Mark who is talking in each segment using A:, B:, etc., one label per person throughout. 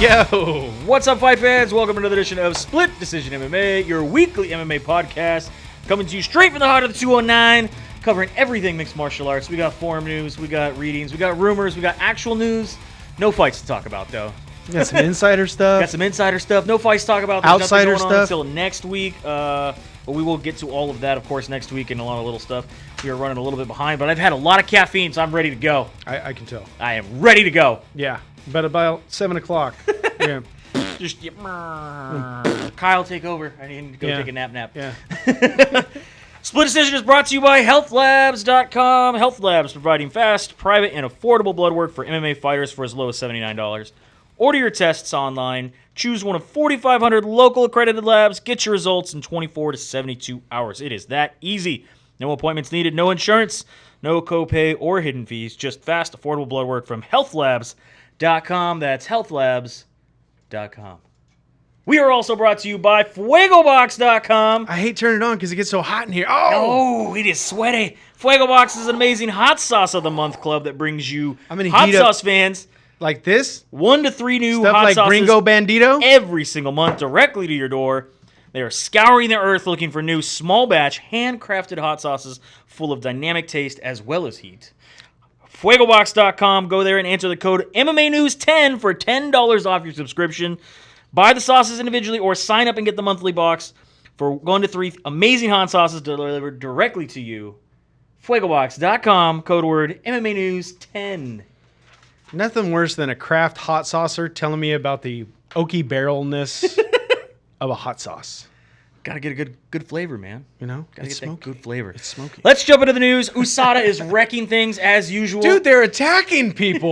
A: go.
B: What's up, fight fans? Welcome to another edition of Split Decision MMA, your weekly MMA podcast, coming to you straight from the heart of the 209, covering everything mixed martial arts. We got forum news, we got readings, we got rumors, we got actual news. No fights to talk about, though.
A: Got some insider stuff.
B: Got some insider stuff. No fights to talk about. There's
A: Outsider
B: nothing going on
A: stuff
B: until next week. But we will get to all of that, of course, next week and a lot of little stuff. We are running a little bit behind, but I've had a lot of caffeine, so I'm ready to go.
A: I can tell.
B: I am ready to go.
A: Yeah, but about 7 o'clock. Yeah.
B: Just Kyle, take over. I need to go take a nap.
A: Yeah.
B: Split Decision is brought to you by HealthLabs.com. Health Labs providing fast, private, and affordable blood work for MMA fighters for as low as $79. Order your tests online. Choose one of 4,500 local accredited labs. Get your results in 24 to 72 hours. It is that easy. No appointments needed, no insurance, no copay or hidden fees. Just fast, affordable blood work from HealthLabs.com. That's HealthLabs.com. We are also brought to you by FuegoBox.com.
A: I hate turning it on because it gets so hot in here. Oh!
B: Oh, it is sweaty. Fuego Box is an amazing hot sauce of the month club that brings you
A: I'm gonna
B: hot
A: heat up-
B: sauce fans
A: Like this?
B: 1 to 3 new
A: Stuff
B: hot
A: like
B: sauces
A: Gringo Bandito?
B: every single month directly to your door. They are scouring the earth looking for new small batch handcrafted hot sauces full of dynamic taste as well as heat. FuegoBox.com. Go there and enter the code MMA News 10 for $10 off your subscription. Buy the sauces individually or sign up and get the monthly box for 1 to 3 amazing hot sauces delivered directly to you. FuegoBox.com. Code word MMA News 10.
A: Nothing worse than a craft hot saucer telling me about the oaky barrelness of a hot sauce.
B: Gotta get a good flavor, man.
A: You know?
B: Gotta
A: It's
B: get that
A: smoky.
B: good flavor.
A: It's smoky.
B: Let's jump into the news. USADA is wrecking things as usual.
A: Dude, they're attacking people.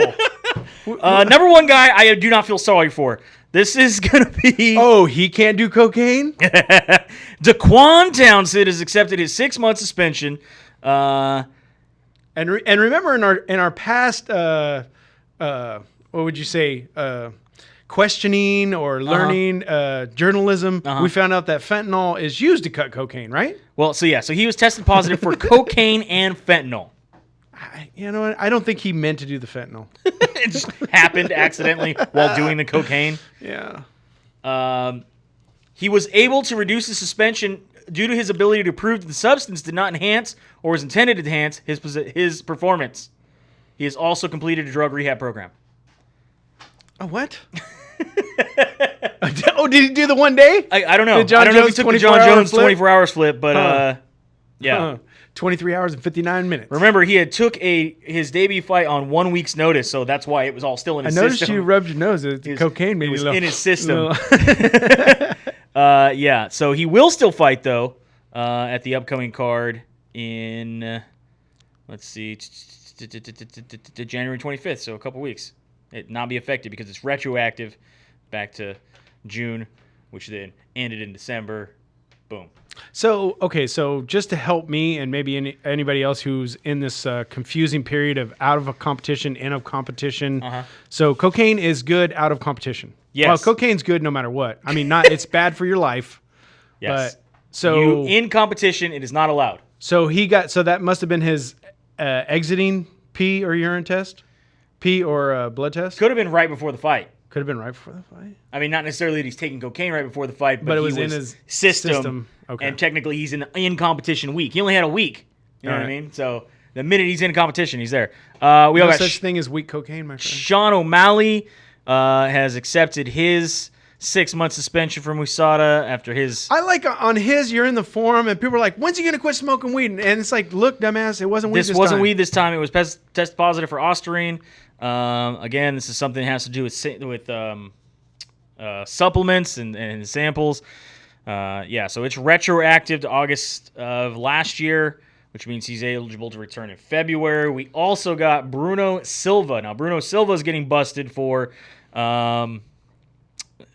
B: Number one guy I do not feel sorry for. This is going to be...
A: Oh, he can't do cocaine?
B: Daquan Townsend has accepted his 6-month suspension.
A: And remember in our past what would you say questioning or learning journalism, we found out that fentanyl is used to cut cocaine, right?
B: Well, so he was tested positive for cocaine and fentanyl.
A: You know what? I don't think he meant to do the fentanyl.
B: It just happened accidentally while doing the cocaine.
A: Yeah.
B: He was able to reduce his suspension due to his ability to prove that the substance did not enhance or was intended to enhance his performance. He has also completed a drug rehab program.
A: Oh, what? Oh, did he do the one day?
B: I don't know.
A: The John
B: I don't know if he
A: Jones
B: took the John
A: 24-hour
B: Jones
A: flip?
B: 24 hours flip, but yeah.
A: 23 hours and 59 minutes.
B: Remember, he had took his debut fight on 1 week's notice, so that's why it was all still in his system.
A: I noticed you rubbed your nose. The cocaine made
B: It was
A: you
B: in his system.
A: little-
B: Yeah, so he will still fight, though, at the upcoming card in, let's see, January 25th, so a couple weeks. It not be affected because it's retroactive back to June, which then ended in December. Boom.
A: So just to help me and maybe anybody else who's in this confusing period of out of a competition, in of competition. So cocaine is good out of competition.
B: Yes.
A: Well, cocaine's good no matter what. I mean, it's bad for your life.
B: Yes.
A: But so
B: in competition, it is not allowed.
A: So that must have been his exiting pee or urine test, pee or blood test.
B: Could have been right before the fight.
A: Could have been right before the fight.
B: I mean, not necessarily that he's taking cocaine right before the fight, but
A: it
B: he
A: was in his
B: system.
A: Okay.
B: And technically, he's in competition week. He only had a week. You know what I mean? So the minute he's in competition, he's there. We all
A: No
B: got
A: such thing as weak cocaine, my friend.
B: Sean O'Malley has accepted his 6-month suspension from USADA after his.
A: I like on his. You're in the forum, and people are like, "When's he gonna quit smoking weed?" And it's like, "Look, dumbass, it wasn't weed.
B: This wasn't
A: time.
B: weed this time. It was tested positive for Ostarine. Again, this is something that has to do with supplements and samples. So it's retroactive to August of last year, which means he's eligible to return in February. We also got Bruno Silva. Now, Bruno Silva is getting busted for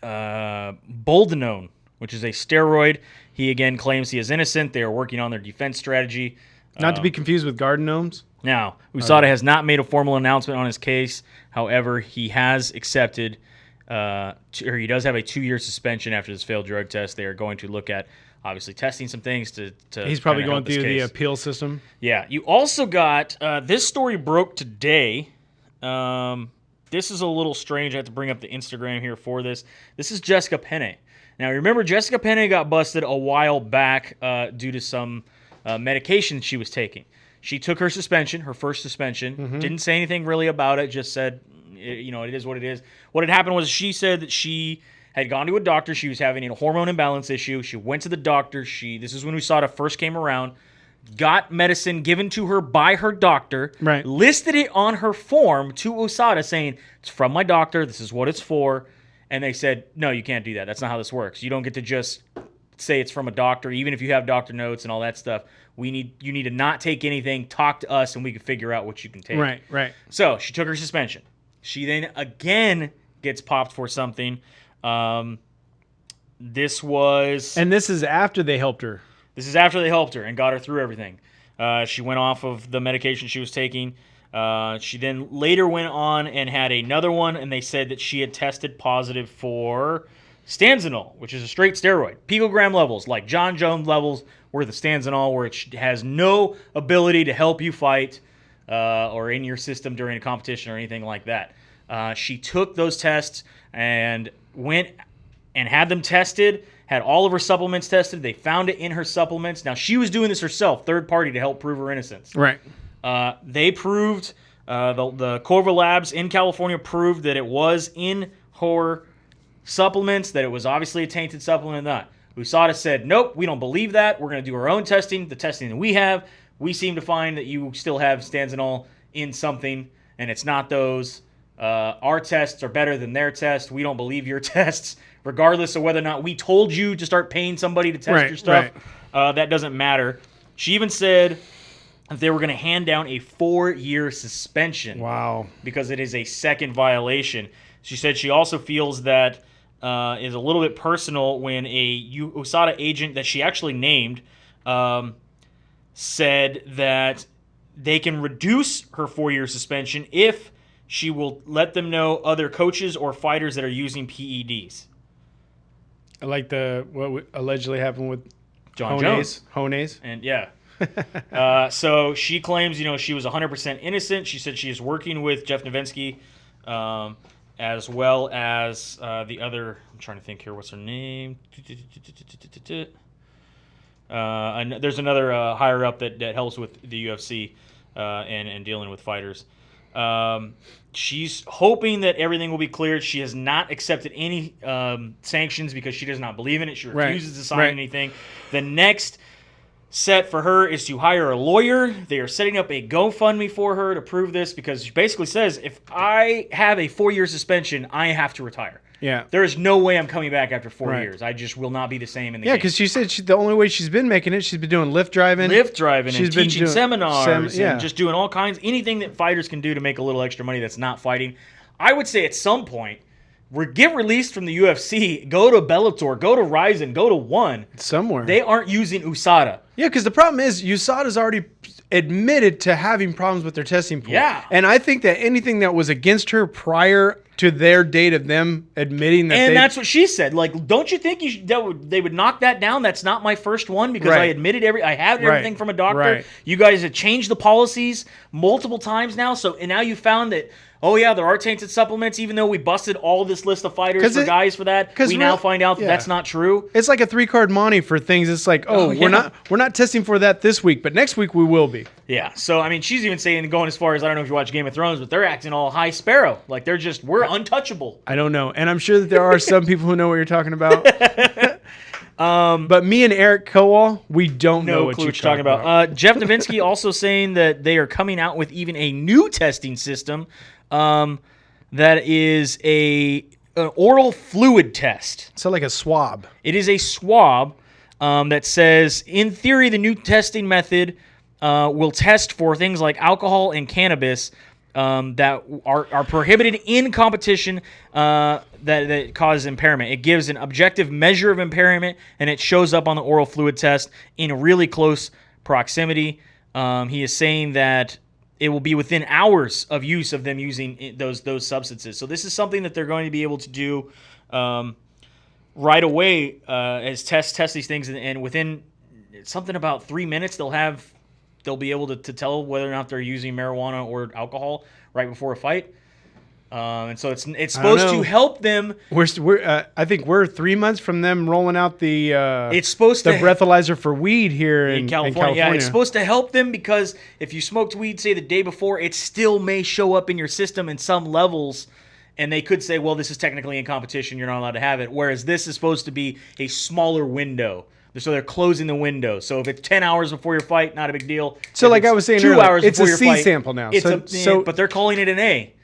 B: Boldenone, which is a steroid. He, again, claims he is innocent. They are working on their defense strategy.
A: Not to be confused with garden gnomes.
B: Now, USADA has not made a formal announcement on his case. However, he has accepted, or he does have a 2-year suspension after this failed drug test. They are going to look at, obviously, testing some things to
A: He's probably
B: kinda
A: going
B: help this
A: through the
B: case.
A: appeal system.
B: Yeah. You also got, this story broke today. this is a little strange. I have to bring up the Instagram here for this. This is Jessica Penne. Now, remember, Jessica Penne got busted a while back due to some medication she was taking. She took her suspension, her first suspension, didn't say anything really about it, just said, it is what it is. What had happened was she said that she had gone to a doctor. She was having a hormone imbalance issue. She went to the doctor. This is when USADA first came around, got medicine given to her by her doctor,
A: right.
B: listed it on her form to USADA saying, it's from my doctor, this is what it's for. And they said, no, you can't do that. That's not how this works. You don't get to just say it's from a doctor, even if you have doctor notes and all that stuff. You need to not take anything, talk to us, and we can figure out what you can take.
A: Right.
B: So she took her suspension. She then again gets popped for something. This is
A: after they helped her.
B: This is after they helped her and got her through everything. She went off of the medication she was taking. She then later went on and had another one, and they said that she had tested positive for Stanzanol, which is a straight steroid. Picogram levels, like John Jones levels, were the Stanzanol, where it has no ability to help you fight or in your system during a competition or anything like that. She took those tests and went and had them tested, had all of her supplements tested. They found it in her supplements. Now, she was doing this herself, third party, to help prove her innocence.
A: Right.
B: They proved, the Corva Labs in California proved that it was in her supplements, that it was obviously a tainted supplement. Not. USADA said, nope, we don't believe that. We're going to do our own testing, the testing that we have. We seem to find that you still have Stanzanol in something, and it's not those. Our tests are better than their tests. We don't believe your tests, regardless of whether or not we told you to start paying somebody to test your stuff. Right. That doesn't matter. She even said that they were going to hand down a 4-year suspension.
A: Wow. Because
B: it is a second violation. She said she also feels that is a little bit personal when a USADA agent that she actually named said that they can reduce her 4-year suspension if she will let them know other coaches or fighters that are using PEDs.
A: Like what allegedly happened with
B: John Jones.
A: Hones.
B: And yeah. So she claims, she was 100% innocent. She said she is working with Jeff Novitzky, as well as the other. I'm trying to think here. What's her name? There's another higher up that helps with the UFC and dealing with fighters. She's hoping that everything will be cleared. She has not accepted any sanctions because she does not believe in it. She refuses to sign anything. The next set for her is to hire a lawyer. They are setting up a GoFundMe for her to prove this, because she basically says, if I have a 4-year suspension, I have to retire.
A: Yeah.
B: There is no way I'm coming back after 4 years. I just will not be the same in the game.
A: Yeah, because she said the only way she's been making it, she's been doing Lyft driving.
B: And teaching seminars and just doing all kinds, anything that fighters can do to make a little extra money that's not fighting. I would say at some point, get released from the UFC, go to Bellator, go to Ryzen, go to ONE.
A: Somewhere.
B: They aren't using USADA.
A: Yeah, because the problem is USADA's already admitted to having problems with their testing pool.
B: Yeah.
A: And I think that anything that was against her prior to their date of them admitting that
B: and that's what she said. Like, don't you think they would knock that down? That's not my first one, because I admitted I had everything from a doctor.
A: Right.
B: You guys have changed the policies multiple times now. And now you found that, oh yeah, there are tainted supplements, even though we busted all this list of fighters guys for that. We now find out that that's not true.
A: It's like a 3-card Monty for things. It's like, we're not testing for that this week, but next week we will be.
B: Yeah. So I mean, she's even saying, going as far as, I don't know if you watch Game of Thrones, but they're acting all High Sparrow. Like we're untouchable.
A: I don't know. And I'm sure that there are some people who know what you're talking about. But me and Eric Kowal, we don't know what you're talking about.
B: Jeff Novitzky also saying that they are coming out with even a new testing system that is an oral fluid test.
A: So like a swab.
B: It is a swab that says, in theory, the new testing method will test for things like alcohol and cannabis that are prohibited in competition that cause impairment. It gives an objective measure of impairment, and it shows up on the oral fluid test in really close proximity. He is saying that it will be within hours of use of them using those substances. So this is something that they're going to be able to do right away as test these things, and within something about 3 minutes they'll be able to tell whether or not they're using marijuana or alcohol right before a fight. And so it's supposed to help them.
A: I think we're 3 months from them rolling out the
B: it's supposed
A: the
B: to
A: breathalyzer for weed here
B: in California. Yeah, it's supposed to help them because if you smoked weed, say the day before, it still may show up in your system in some levels. And they could say, well, this is technically in competition. You're not allowed to have it. Whereas this is supposed to be a smaller window. So they're closing the window. So if it's 10 hours before your fight, not a big deal.
A: So
B: if
A: like I was saying
B: 2
A: earlier,
B: hours
A: it's
B: before
A: a
B: your
A: C
B: fight,
A: sample now.
B: But they're calling it an A.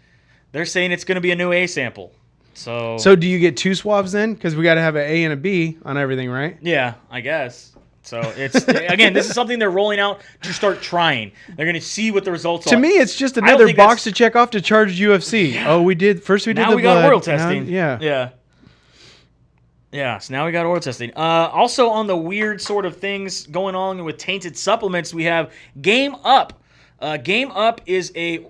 B: They're saying it's going to be a new A sample. So
A: do you get 2 swabs then? Because we got to have an A and a B on everything, right?
B: Yeah, I guess. So it's again, this is something they're rolling out to start trying. They're going to see what the results are.
A: To me, it's just another box to check off to charge UFC. Yeah. Oh, we did the
B: now we
A: blood.
B: got oil testing.
A: Yeah.
B: So now we got oil testing. Also on the weird sort of things going on with tainted supplements, we have Game Up. Game Up is a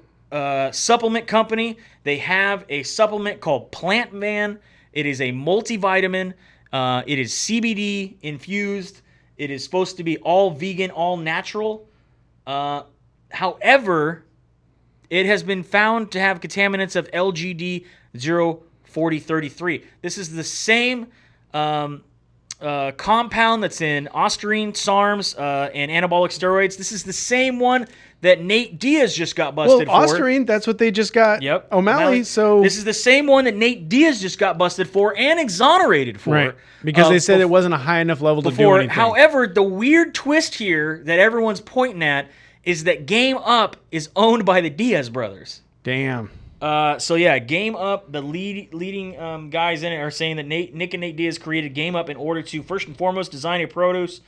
B: supplement company. They have a supplement called Plant Man. It is a multivitamin. It is CBD infused. It is supposed to be all vegan, all natural. However, it has been found to have contaminants of LGD 04033. This is the same compound that's in Ostarine, SARMs, and anabolic steroids. This is the same one that Nate Diaz just got busted for.
A: Ostarine, that's what they just got.
B: Yep.
A: O'Malley. So
B: this is the same one that Nate Diaz just got busted for and exonerated for.
A: Right. Because they said it wasn't a high enough level to do anything.
B: However, the weird twist here that everyone's pointing at is that Game Up is owned by the Diaz brothers.
A: Damn.
B: Game Up, the leading guys in it are saying that Nick and Nate Diaz created Game Up in order to first and foremost design a produce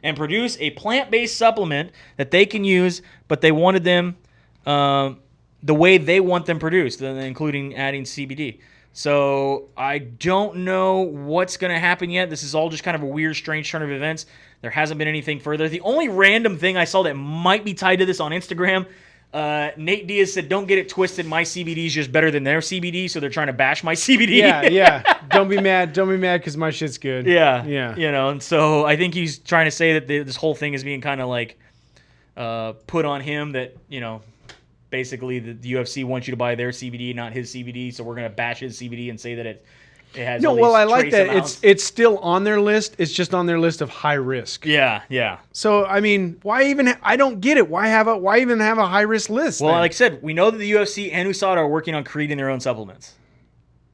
B: a plant-based supplement that they can use, but they wanted them the way they want them produced, including adding CBD. So I don't know what's going to happen yet. This is all just kind of a weird, strange turn of events. There hasn't been anything further. The only random thing I saw that might be tied to this on Instagram, Nate Diaz said, don't get it twisted. My CBD is just better than their CBD, so they're trying to bash my CBD.
A: Yeah. Don't be mad because my shit's good.
B: Yeah. And so I think he's trying to say that this whole thing is being kind of like put on him that, basically the UFC wants you to buy their CBD, not his CBD, so we're going to bash his CBD and say that it has
A: I like that. Amounts. It's still on their list. It's just on their list of high risk.
B: Yeah.
A: So, I mean, why even I don't get it. Why even have a high risk list?
B: Well, like I said, we know that the UFC and USADA are working on creating their own supplements.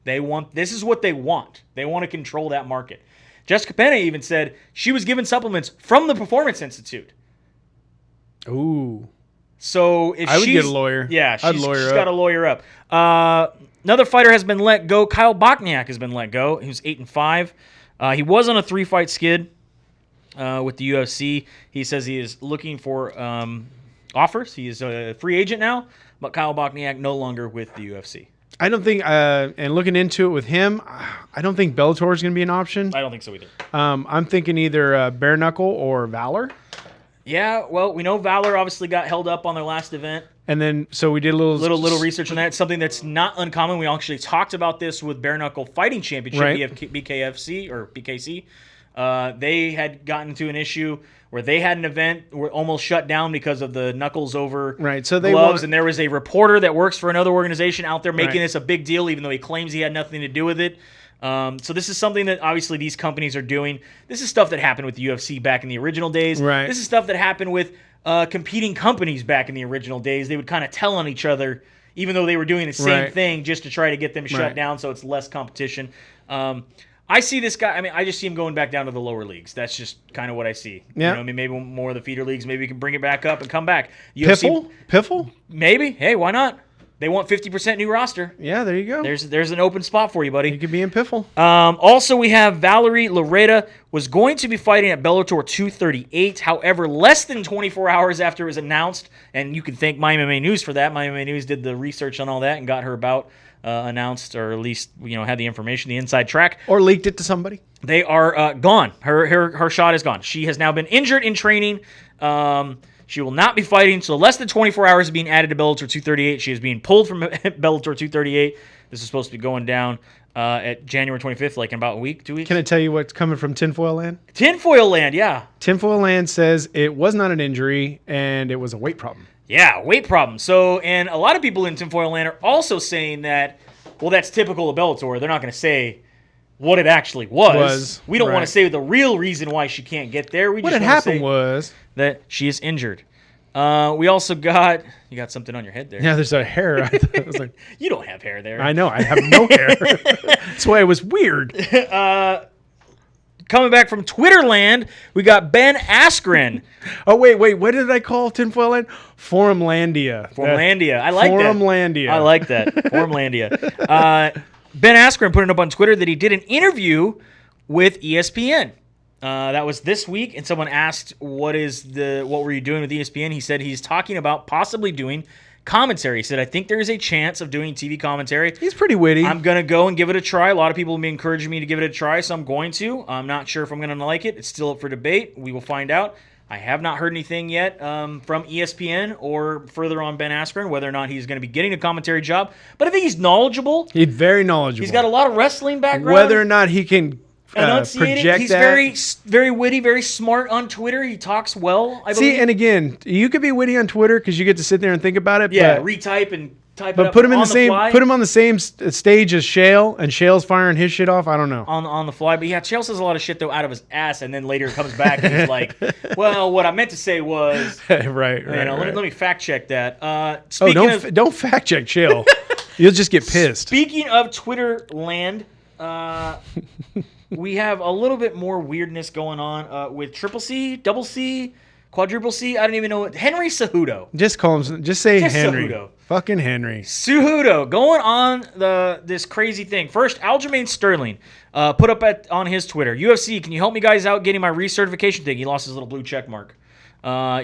B: This is what they want. They want to control that market. Jessica Pena even said she was given supplements from the Performance Institute.
A: Ooh.
B: So if
A: I would get a lawyer.
B: Yeah, she's got to lawyer up. Another fighter has been let go. Kyle Bochniak has been let go. He was 8-5. He was on a 3-fight skid with the UFC. He says he is looking for offers. He is a free agent now, but Kyle Bochniak no longer with the UFC.
A: I don't think, and looking into it with him, I don't think Bellator is going to be an option.
B: I don't think so either.
A: I'm thinking either Bare Knuckle or Valor.
B: Yeah, well, we know Valor obviously got held up on their last event.
A: And then, so we did a little
B: research on that. It's something that's not uncommon. We actually talked about this with Bare Knuckle Fighting Championship,
A: right.
B: BKFC or BKC. They had gotten to an issue where they had an event where almost shut down because of the knuckles over gloves, and there was a reporter that works for another organization out there making this a big deal, even though he claims he had nothing to do with it. So this is something that obviously these companies are doing. This is stuff that happened with the UFC back in the original days.
A: Right.
B: This is stuff that happened with competing companies back in the original days. They would kind of tell on each other, even though they were doing the same thing, just to try to get them shut down so it's less competition. I see this guy. I mean, I just see him going back down to the lower leagues. That's just kind of what I see.
A: Yeah.
B: I mean, maybe more of the feeder leagues. Maybe we can bring it back up and come back.
A: Piffle?
B: Maybe. Hey, why not? They want 50% new roster.
A: Yeah, there you go.
B: There's an open spot for you, buddy.
A: You could be in Piffle.
B: Also, we have Valerie Loretta was going to be fighting at Bellator 238. However, less than 24 hours after it was announced, and you can thank My MMA News for that. My MMA News did the research on all that and got her bout announced, or at least had the information, the inside track,
A: or leaked it to somebody.
B: They are gone. Her shot is gone. She has now been injured in training. She will not be fighting, so less than 24 hours of being added to Bellator 238. She is being pulled from Bellator 238. This is supposed to be going down at January 25th, like in about a week, 2 weeks.
A: Can I tell you what's coming from Tinfoil Land?
B: Tinfoil Land, yeah.
A: Tinfoil Land says it was not an injury and it was a weight problem.
B: Yeah, weight problem. So, and a lot of people in tinfoil land are also saying that, well, that's typical of Bellator. They're not going to say what it actually was. We don't want to say the real reason why she can't get there. We
A: what
B: just
A: had
B: want to
A: happened
B: say
A: was
B: that she is injured. We also got, you got something on your head there.
A: yeah, there's a hair. I was like,
B: You don't have hair there.
A: I know, I have no hair. That's why it was weird.
B: Coming back from Twitterland, we got Ben Askren.
A: Oh wait, what did I call tinfoil land? Forumlandia.
B: Forumlandia. I like that.
A: Forumlandia.
B: I like that. Forumlandia. Ben Askren put it up on Twitter that he did an interview with ESPN. That was this week, and someone asked, what were you doing with ESPN? He said he's talking about possibly doing commentary. He said, I think there is a chance of doing TV commentary.
A: He's pretty witty.
B: I'm going to go and give it a try. A lot of people have been encouraging me to give it a try, so I'm going to. I'm not sure if I'm going to like it. It's still up for debate. We will find out. I have not heard anything yet from ESPN or further on Ben Askren, whether or not he's going to be getting a commentary job. But I think he's knowledgeable.
A: He's very knowledgeable.
B: He's got a lot of wrestling background.
A: Whether or not he can project
B: he's
A: that.
B: very witty, very smart on Twitter. He talks well, I believe.
A: See, and again, you could be witty on Twitter because you get to sit there and think about it.
B: Yeah,
A: but,
B: retype and type it
A: but
B: up
A: put him in
B: on
A: the same.
B: fly.
A: Put him on the same stage as Shale, and Shale's firing his shit off. I don't know.
B: On the fly. But yeah, Chael says a lot of shit though out of his ass, and then later it comes back and he's like, "Well, what I meant to say was."
A: right.
B: Let me fact check that. Speaking
A: don't fact check Shale. You'll just get pissed.
B: Speaking of Twitter land, we have a little bit more weirdness going on with Triple C, Double C, Quadruple C. I don't even know what. Henry Cejudo.
A: Just call him. Just say Henry.
B: Cejudo.
A: Fucking Henry.
B: Cejudo going on this crazy thing. First, Aljamain Sterling put up on his Twitter, UFC, can you help me guys out getting my recertification thing? He lost his little blue check mark.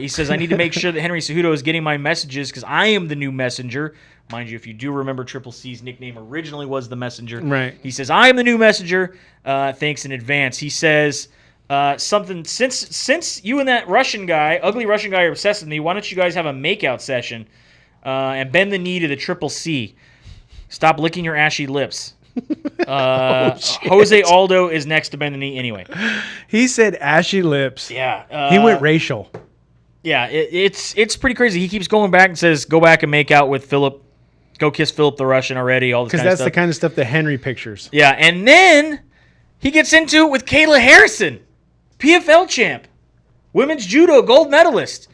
B: He says, I need to make sure that Henry Cejudo is getting my messages because I am the new messenger. Mind you, if you do remember, Triple C's nickname originally was the Messenger.
A: Right.
B: He says, I am the new messenger. Thanks in advance. He says something, since you and that ugly Russian guy are obsessed with me, why don't you guys have a makeout session and bend the knee to the Triple C. Stop licking your ashy lips. Jose Aldo is next to bend the knee anyway.
A: He said ashy lips.
B: Yeah.
A: He went racial.
B: Yeah, it's pretty crazy. He keeps going back and says, go back and make out with Philip. Go kiss Philip the Russian already, all this kind of stuff.
A: Because that's the kind of stuff that Henry pictures.
B: Yeah, and then he gets into it with Kayla Harrison, PFL champ, women's judo gold medalist.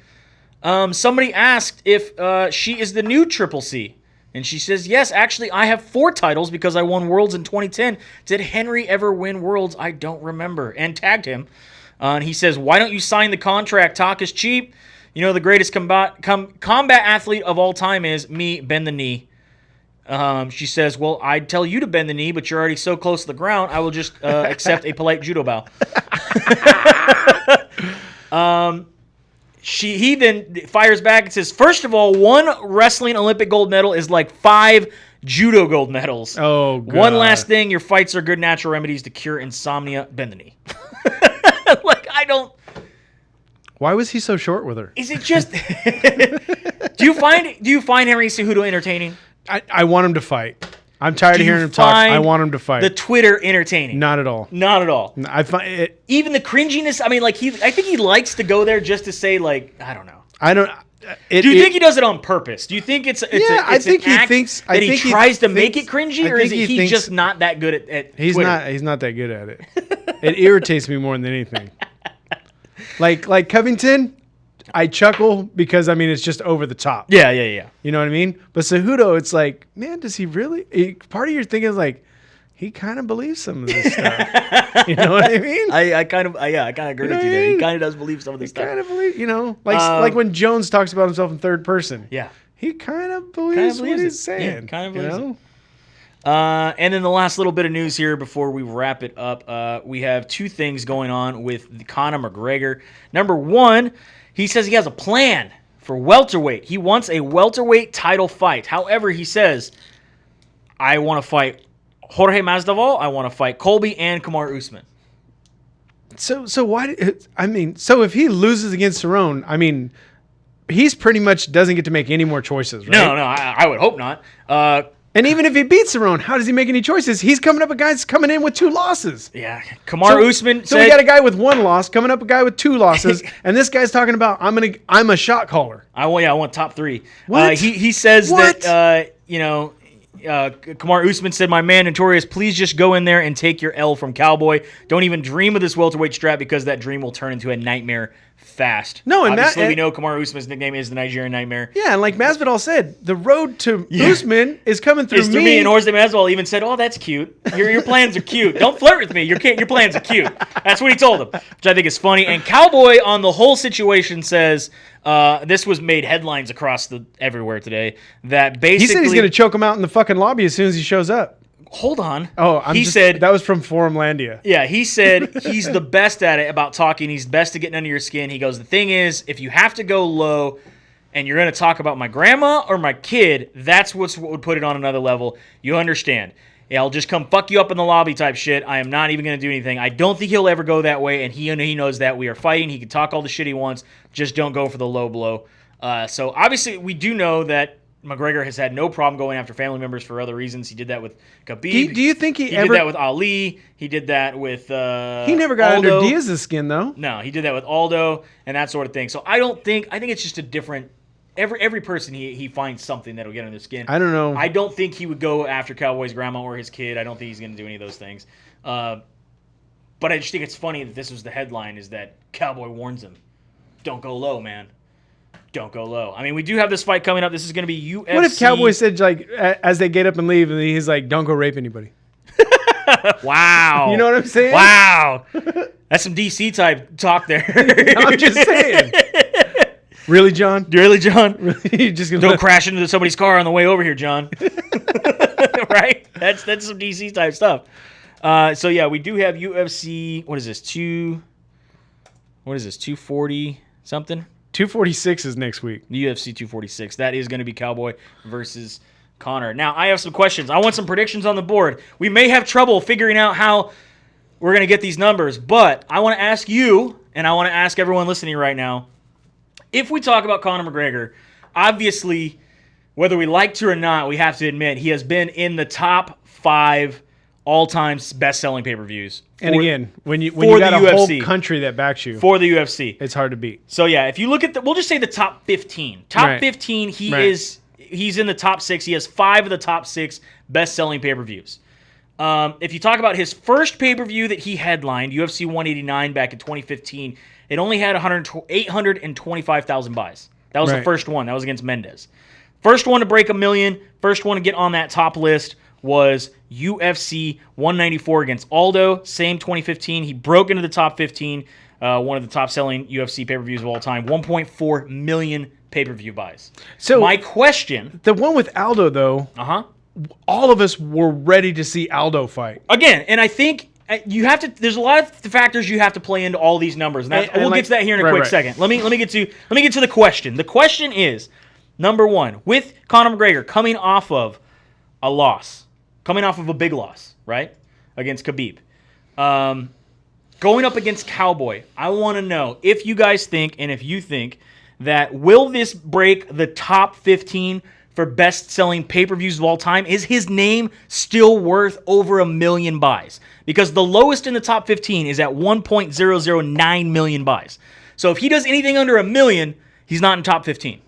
B: Somebody asked if she is the new Triple C. And she says, yes, actually, I have 4 titles because I won Worlds in 2010. Did Henry ever win Worlds? I don't remember. And tagged him. And he says, why don't you sign the contract? Talk is cheap. You know, the greatest combat athlete of all time is me, bend the knee. She says, well, I'd tell you to bend the knee, but you're already so close to the ground, I will just accept a polite judo bow. He then fires back and says, first of all, 1 wrestling Olympic gold medal is like 5 judo gold medals.
A: Oh, God.
B: One last thing, your fights are good natural remedies to cure insomnia. Bend the knee. I don't...
A: Why was he so short with her?
B: Is it just... Do you find Henry Cejudo entertaining?
A: I want him to fight. I'm tired of hearing him talk. I want him to fight.
B: The Twitter entertaining?
A: Not at all.
B: Not at all.
A: I find it.
B: Even the cringiness. I mean, I think he likes to go there just to say, I don't know.
A: I don't.
B: Do you think he does it on purpose? Do you think it's
A: I think he thinks
B: that he tries to make it cringy, or is he just not that good at
A: He's
B: Twitter?
A: He's not that good at it. It irritates me more than anything. Like Covington, I chuckle because it's just over the top.
B: Yeah.
A: You know what I mean? But Cejudo, it's like, man, does he really? Part of your thinking is like, he kind of believes some of this stuff. You know what I mean?
B: I kind of agree with you there. He kind of does believe some of this stuff.
A: Kind of believe, like when Jones talks about himself in third person.
B: Yeah,
A: he kind of believes what he's saying.
B: Yeah, kind of believes it. And then the last little bit of news here before we wrap it up, we have 2 things going on with Conor McGregor. Number 1, he says he has a plan for welterweight. He wants a welterweight title fight. However, he says, I want to fight Jorge Masvidal, I want to fight Colby and Kamaru Usman.
A: So why? So if he loses against Cerrone, he's pretty much doesn't get to make any more choices, right?
B: No, I would hope not.
A: And even if he beats Cerrone, how does he make any choices? He's coming up a guys coming in with 2 losses.
B: Yeah, Kamaru Usman.
A: So we got a guy with 1 loss coming up a guy with 2 losses, and this guy's talking about I'm a shot caller.
B: I want top 3.
A: What?
B: He says
A: What?
B: that Kamaru Usman said, "My man Notorious, please just go in there and take your L from Cowboy. Don't even dream of this welterweight strap because that dream will turn into a nightmare fast."
A: No, and
B: obviously
A: Matt,
B: we know Kamaru Usman's nickname is the Nigerian Nightmare.
A: Yeah, and like Masvidal said, the road to Usman is coming through
B: It's through me. And Jorge Masvidal even said, "Oh, that's cute. Your plans are cute. Don't flirt with me. Your plans are cute." That's what he told him, which I think is funny. And Cowboy on the whole situation says, this was made headlines across everywhere today. That basically
A: he said he's going to choke him out in the fucking lobby as soon as he shows up.
B: Hold on.
A: Oh,
B: he said
A: that was from Forumlandia.
B: Yeah, he said he's the best at it about talking. He's best at getting under your skin. He goes, the thing is, if you have to go low and you're going to talk about my grandma or my kid, that's what would put it on another level. You understand. Yeah, I'll just come fuck you up in the lobby type shit. I am not even going to do anything. I don't think he'll ever go that way, and he knows that. We are fighting. He can talk all the shit he wants. Just don't go for the low blow. So obviously we do know that McGregor has had no problem going after family members for other reasons. He did that with Khabib.
A: Do you think he
B: did that with Ali? He did that with
A: he never got
B: Aldo.
A: under Diaz's skin, though.
B: No, he did that with Aldo and that sort of thing. So I think it's just a different – every person he finds something that'll get under their skin.
A: I don't know.
B: I don't think he would go after Cowboy's grandma or his kid. I don't think he's going to do any of those things. But I just think it's funny that this was the headline, is that Cowboy warns him, don't go low, man. Don't go low. I mean, we do have this fight coming up. This is going to be UFC.
A: What if Cowboy said, like, as they get up and leave, and he's like, don't go rape anybody?
B: Wow.
A: You know what I'm saying?
B: Wow. That's some DC type talk there.
A: I'm just saying. Really, John?
B: Really, John?
A: You just gonna
B: Don't crash into somebody's car on the way over here, John. Right? That's some DC type stuff. So yeah, we do have UFC. What is this? 240 something?
A: 246 is next week.
B: The UFC 246. That is going to be Cowboy versus Conor. Now, I have some questions. I want some predictions on the board. We may have trouble figuring out how we're going to get these numbers, but I want to ask you, and I want to ask everyone listening right now, if we talk about Conor McGregor, obviously, whether we like to or not, we have to admit he has been in the top 5 all-time best-selling pay-per-views.
A: And again, when you got a whole country that backs you
B: for the UFC,
A: it's hard to beat.
B: So yeah, if you look at we'll just say the top 15. Top 15, he's in the top 6. He has 5 of the top 6 best-selling pay-per-views. If you talk about his first pay-per-view that he headlined, UFC 189 back in 2015, it only had 825,000 buys. That was the first one. That was against Mendes. First one to break 1 million, first one to get on that top list was UFC 194 against Aldo, same 2015. He broke into the top 15, one of the top-selling UFC pay-per-views of all time, 1.4 million pay-per-view buys. So my question...
A: The one with Aldo, though, all of us were ready to see Aldo fight.
B: Again, and I think you have to... There's a lot of factors you have to play into all these numbers, and we'll get to that here in a quick second. Let me get to the question. The question is, number one, with Conor McGregor coming off of a loss, coming off of a big loss, right, against Khabib. Going up against Cowboy, I want to know if you guys think, and if you think, that will this break the top 15 for best-selling pay-per-views of all time? Is his name still worth over 1 million buys? Because the lowest in the top 15 is at 1.009 million buys. So if he does anything under 1 million, he's not in top 15.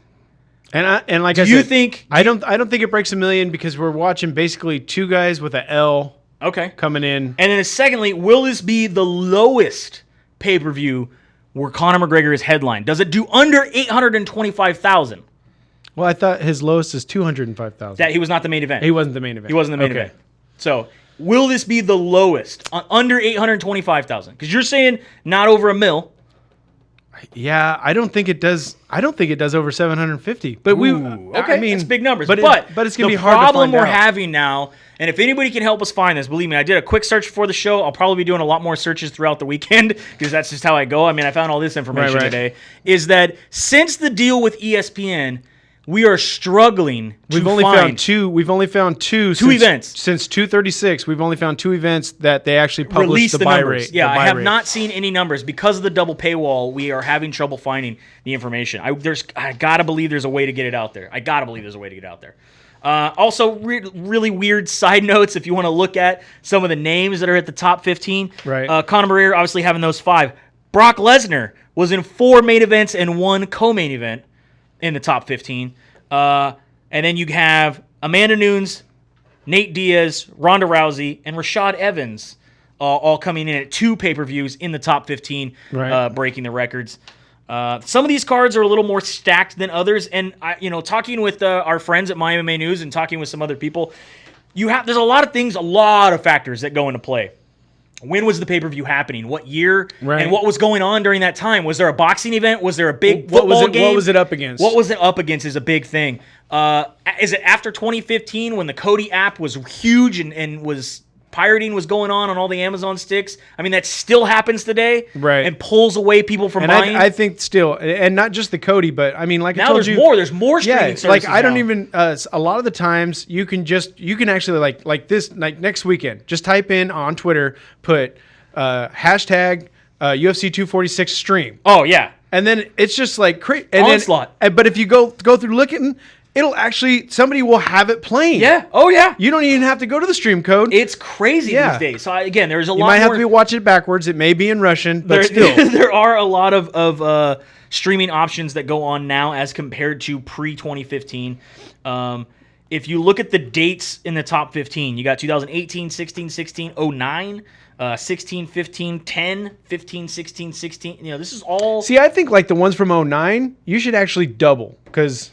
A: And like I said, I don't think it breaks 1 million because we're watching basically 2 guys with a L coming in.
B: And then secondly, will this be the lowest pay-per-view where Conor McGregor is headlined? Does it do under 825,000?
A: Well, I thought his lowest is 205,000.
B: That he was not the main event.
A: He wasn't the main event.
B: He wasn't the main event. So will this be the lowest under 825,000? Because you're saying not over 1 mil.
A: Yeah, I don't think it does. I don't think it does over 750. But I mean,
B: it's big numbers.
A: But it's going to be hard to find out.
B: The problem we're having now, and if anybody can help us find this, believe me, I did a quick search before the show. I'll probably be doing a lot more searches throughout the weekend because that's just how I go. I mean, I found all this information today. Is that since the deal with ESPN, we are struggling to
A: We've only found two
B: events
A: since 236. We've only found 2 events that they actually published the buy rate.
B: Yeah, I have not seen any numbers because of the double paywall. We are having trouble finding the information. I gotta believe there's a way to get it out there. Also, really weird side notes if you want to look at some of the names that are at the top 15.
A: Right.
B: Conor McGregor obviously having those 5. Brock Lesnar was in 4 main events and 1 co-main event in the top 15. And then you have Amanda Nunes, Nate Diaz, Ronda Rousey, and Rashad Evans all coming in at 2 pay-per-views in the top 15,
A: right.
B: Breaking the records. Some of these cards are a little more stacked than others, and talking with our friends at My MMA News and talking with some other people, there's a lot of factors that go into play. When was the pay-per-view happening? What year?
A: Right.
B: And what was going on during that time? Was there a boxing event? Was there a big football game?
A: What was it up against?
B: What was it up against is a big thing. Is it after 2015 when the Kodi app was huge and was pirating was going on all the Amazon sticks? I mean, that still happens today,
A: right?
B: And pulls away people from buying.
A: I think still, and not just the Kodi, but I mean, like
B: now
A: I told you,
B: there's more streaming services.
A: Like I don't
B: now.
A: even. A lot of the times you can actually like this next weekend. Just type in on Twitter, put hashtag UFC 246 stream.
B: Oh yeah,
A: and then it's just like crazy.
B: Onslaught.
A: But if you go through looking, it'll actually, somebody will have it playing.
B: Yeah. Oh yeah.
A: You don't even have to go to the stream code.
B: It's crazy these days. So again, there's a lot.
A: You might have to be watching it backwards. It may be in Russian, but still,
B: there are a lot of streaming options that go on now as compared to pre-2015. If you look at the dates in the top 15, you got 2018, 16, 16, 09. 16, 15, 10, 15, 16, 16. This is all.
A: See, I think like the ones from 09, you should actually double because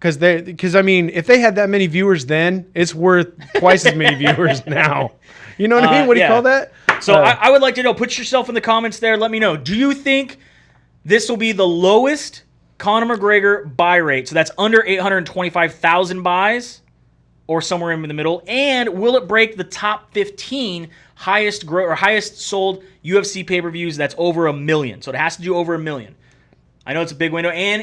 A: I mean, if they had that many viewers then, it's worth twice as many viewers now. You know what I mean? What do you call that?
B: So I would like to know. Put yourself in the comments there. Let me know. Do you think this will be the lowest Conor McGregor buy rate? So that's under 825,000 buys, or somewhere in the middle. And will it break the top 15 highest sold UFC pay-per-views that's over 1 million? So it has to do over 1 million. I know it's a big window. And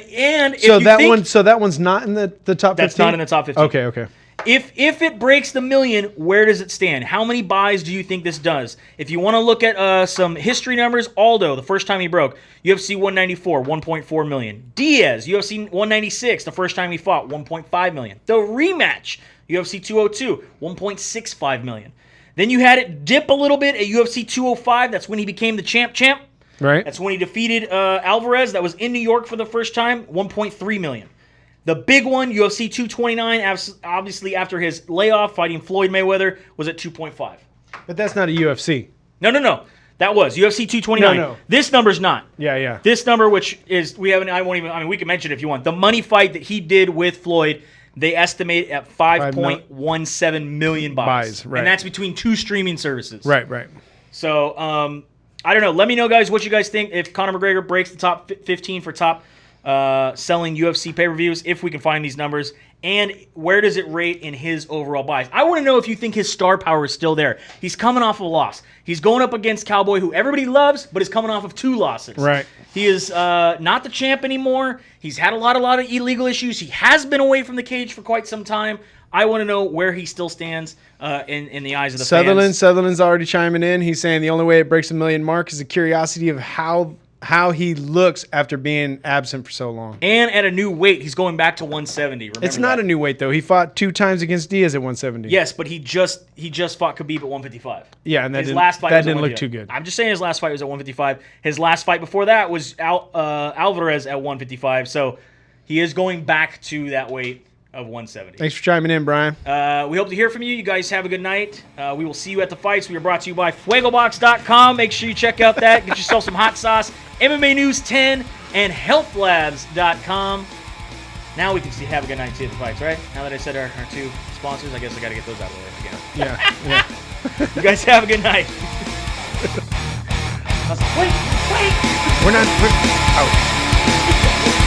B: if
A: that one's not in the top 15?
B: That's not in the top 15.
A: Okay.
B: If it breaks the 1 million, where does it stand? How many buys do you think this does? If you want to look at some history numbers, Aldo, the first time he broke, UFC 194, 1.4 million. Diaz, UFC 196, the first time he fought, 1.5 million. The rematch, UFC 202, 1.65 million. Then you had it dip a little bit at UFC 205. That's when he became the champ.
A: Right.
B: That's when he defeated Alvarez. That was in New York for the first time, 1.3 million. The big one, UFC 229, obviously after his layoff fighting Floyd Mayweather, was at 2.5.
A: But that's not a UFC.
B: No. That was UFC 229.
A: No.
B: This number's not.
A: Yeah.
B: This number, which is we can mention it if you want. The money fight that he did with Floyd, they estimate at 5.17 million buys.
A: Right.
B: And that's between 2 streaming services.
A: Right.
B: So, I don't know. Let me know, guys, what you guys think if Conor McGregor breaks the top 15 for top selling UFC pay-per-views, if we can find these numbers, and where does it rate in his overall buys. I want to know if you think his star power is still there. He's coming off of a loss. He's going up against Cowboy, who everybody loves, but is coming off of 2 losses.
A: Right.
B: He is not the champ anymore. He's had a lot of illegal issues. He has been away from the cage for quite some time. I want to know where he still stands in the eyes of the fans.
A: Sutherland's already chiming in. He's saying the only way it breaks 1 million mark is the curiosity of how he looks after being absent for so long. And
B: at a new weight, he's going back to 170. Remember
A: it's not a new weight though. He fought 2 times against Diaz at 170.
B: Yes, but he just fought Khabib at 155.
A: Yeah, and
B: his last fight
A: didn't look too good.
B: I'm just saying his last fight was at 155. His last fight before that was Alvarez at 155. So he is going back to that weight of 170.
A: Thanks for chiming in, Brian.
B: We hope to hear from you. You guys have a good night. We will see you at the fights. We are brought to you by FuegoBox.com. Make sure you check out that. Get yourself some hot sauce. MMA News 10 and HealthLabs.com. Now we can have a good night and see you at the fights, right? Now that I said our 2 sponsors, I guess I got to get those out of the way again.
A: Yeah.
B: You guys have a good night. Wait.
A: We're out.